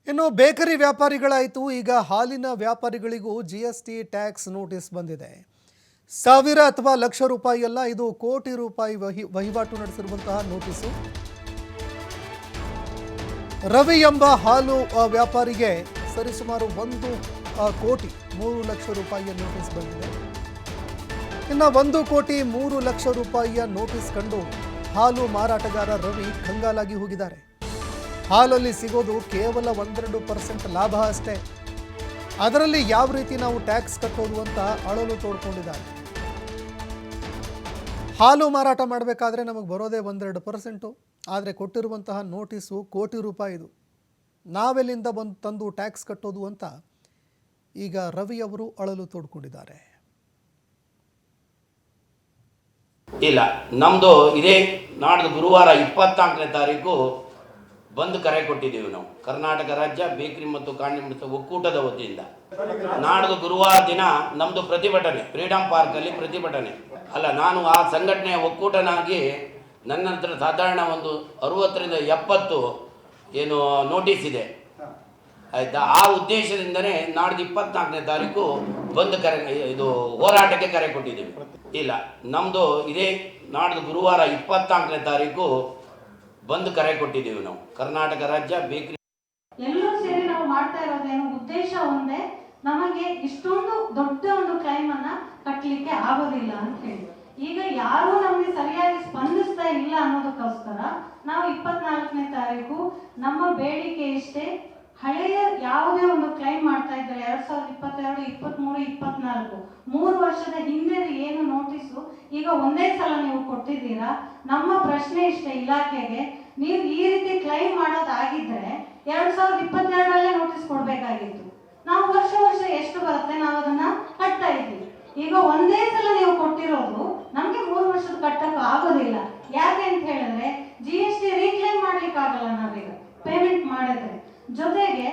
ಇನ್ನು ಬೇಕರಿ ವ್ಯಾಪಾರಿಗಳಾಯಿತು, ಈಗ ಹಾಲಿನ ವ್ಯಾಪಾರಿಗಳಿಗೂ ಜಿಎಸ್ಟಿ ಟ್ಯಾಕ್ಸ್ ನೋಟಿಸ್ ಬಂದಿದೆ. ಸಾವಿರ ಅಥವಾ ಲಕ್ಷ ರೂಪಾಯಿ ಅಲ್ಲ, ಇದು ಕೋಟಿ ರೂಪಾಯಿ ವಹಿವಾಟು ನಡೆಸಿರುವಂತಹ ನೋಟಿಸು. ರವಿ ಎಂಬ ಹಾಲು ವ್ಯಾಪಾರಿಗೆ ಸರಿಸುಮಾರು 1,03,00,000 ರೂಪಾಯಿಯ ನೋಟಿಸ್ ಬಂದಿದೆ. ಇನ್ನು 1,03,00,000 ರೂಪಾಯಿಯ ನೋಟಿಸ್ ಕಂಡು ಹಾಲು ಮಾರಾಟಗಾರ ರವಿ ಕಂಗಾಲಾಗಿ ಹೋಗಿದ್ದಾರೆ. ಹಾಲಲ್ಲಿ ಸಿಗೋದು ಕೇವಲ 1-2% ಲಾಭ ಅಷ್ಟೇ. ಅದರಲ್ಲಿ ಯಾವ ರೀತಿ ನಾವು ಟ್ಯಾಕ್ಸ್ ಕಟ್ಟೋದು ಅಂತ ಅಳಲು ತೋಡ್ಕೊಂಡಿದ್ದಾರೆ. ಹಾಲು ಮಾರಾಟ ಮಾಡಬೇಕಾದ್ರೆ ನಮಗೆ ಬರೋದೇ 1-2%, ಆದರೆ ಕೊಟ್ಟಿರುವಂತಹ ನೋಟಿಸು ಕೋಟಿ ರೂಪಾಯಿದು. ನಾವೆಲ್ಲಿಂದ ತಂದು ಟ್ಯಾಕ್ಸ್ ಕಟ್ಟೋದು ಅಂತ ಈಗ ರವಿ ಅವರು ಅಳಲು ತೋಡ್ಕೊಂಡಿದ್ದಾರೆ. ಇಲ್ಲ, ನಮ್ಮದು ಇದೇ ನಾಡ್ದು ಗುರುವಾರ 24ನೇ ತಾರೀಕು ಬಂದ್ ಕರೆ ಕೊಟ್ಟಿದ್ದೀವಿ. ನಾವು ಕರ್ನಾಟಕ ರಾಜ್ಯ ಬೇಕರಿ ಮತ್ತು ಕಾಂಡಿಮೆಂಟ್ಸ್ ಒಕ್ಕೂಟದ ವತಿಯಿಂದ ನಾಡ್ದು ಗುರುವಾರ ದಿನ ನಮ್ಮದು ಪ್ರತಿಭಟನೆ, ಫ್ರೀಡಂ ಪಾರ್ಕಲ್ಲಿ ಪ್ರತಿಭಟನೆ. ಅಲ್ಲ, ನಾನು ಆ ಸಂಘಟನೆಯ ಒಕ್ಕೂಟನಾಗಿ ನನ್ನ ಹತ್ರ ಸಾಧಾರಣ ಒಂದು 60-70 ಏನು ನೋಟಿಸ್ ಇದೆ, ಆಯಿತಾ. ಆ ಉದ್ದೇಶದಿಂದನೇ ನಾಡ್ದು 24ನೇ ತಾರೀಕು ಬಂದ್ ಕರೆ, ಇದು ಹೋರಾಟಕ್ಕೆ ಕರೆ ಕೊಟ್ಟಿದ್ದೀವಿ. ಇಲ್ಲ, ನಮ್ಮದು ಇದೇ ನಾಡ್ದು ಗುರುವಾರ 24ನೇ ತಾರೀಕು ಬಂದ್ ಕರೆ ಕೊಟ್ಟಿದ್ದೀವಿ. ನಾವು ಕರ್ನಾಟಕ ರಾಜ್ಯ ಬೇಕರಿ ಎಲ್ಲರೂ ಸೇರಿ ನಾವು ಮಾಡ್ತಾ ಇರೋದೇನು ಉದ್ದೇಶ ಒಂದೇ, ನಮಗೆ ಇಷ್ಟೊಂದು ದೊಡ್ಡ ಒಂದು ಕ್ಲೈಮ್ ಅನ್ನ ಕಟ್ಟಲಿಕ್ಕೆ ಆಗೋದಿಲ್ಲ ಅಂತ ಹೇಳಿ. ಈಗ ಯಾರು ನಮಗೆ ಸರಿಯಾಗಿ ಸ್ಪಂದಿಸ್ತಾ ಇಲ್ಲ ಅನ್ನೋದಕ್ಕೋಸ್ಕರ ನಾವು 24ನೇ ತಾರೀಕು ನಮ್ಮ ಬೇಡಿಕೆ ಇಷ್ಟೇ. ಹಳೆಯ ಯಾವುದೇ ಒಂದು ಕ್ಲೈಮ್ ಮಾಡ್ತಾ ಇದ್ದಾರೆ 2022, 23, 24 3 ವರ್ಷದ ಹಿಂದೆ ಏನು ನೋಟಿಸು ಈಗ ಒಂದೇ ಸಲ ನೀವು ಕೊಟ್ಟಿದ್ದೀರಾ. ನಮ್ಮ ಪ್ರಶ್ನೆ ಇಷ್ಟೇ ಇಲಾಖೆಗೆ, ನೀವು ಈ ರೀತಿ ಕ್ಲೈಮ್ ಮಾಡೋದಾಗಿದ್ರೆ 2022ರಲ್ಲೇ ನೋಟಿಸ್ ಕೊಡ್ಬೇಕಾಗಿತ್ತು. ನಾವು ವರ್ಷ ಎಷ್ಟು ಬರುತ್ತೆ ನಾವು ಅದನ್ನ ಕಟ್ತಾ ಇದ್ದೀವಿ. ಈಗ ಒಂದೇ ಸಲ ನೀವು ಕೊಟ್ಟಿರೋದು ನಮ್ಗೆ 3 ವರ್ಷದ ಕಟ್ಟಕ್ಕೆ ಆಗೋದಿಲ್ಲ. ಯಾಕೆ ಅಂತ ಹೇಳಿದ್ರೆ GST ರೀಕ್ಲೈಮ್ ಮಾಡ್ಲಿಕ್ಕೆ ಆಗಲ್ಲ ನಾವೀಗ ಪೇಮೆಂಟ್ ಮಾಡಿದ್ರೆ. ಜೊತೆಗೆ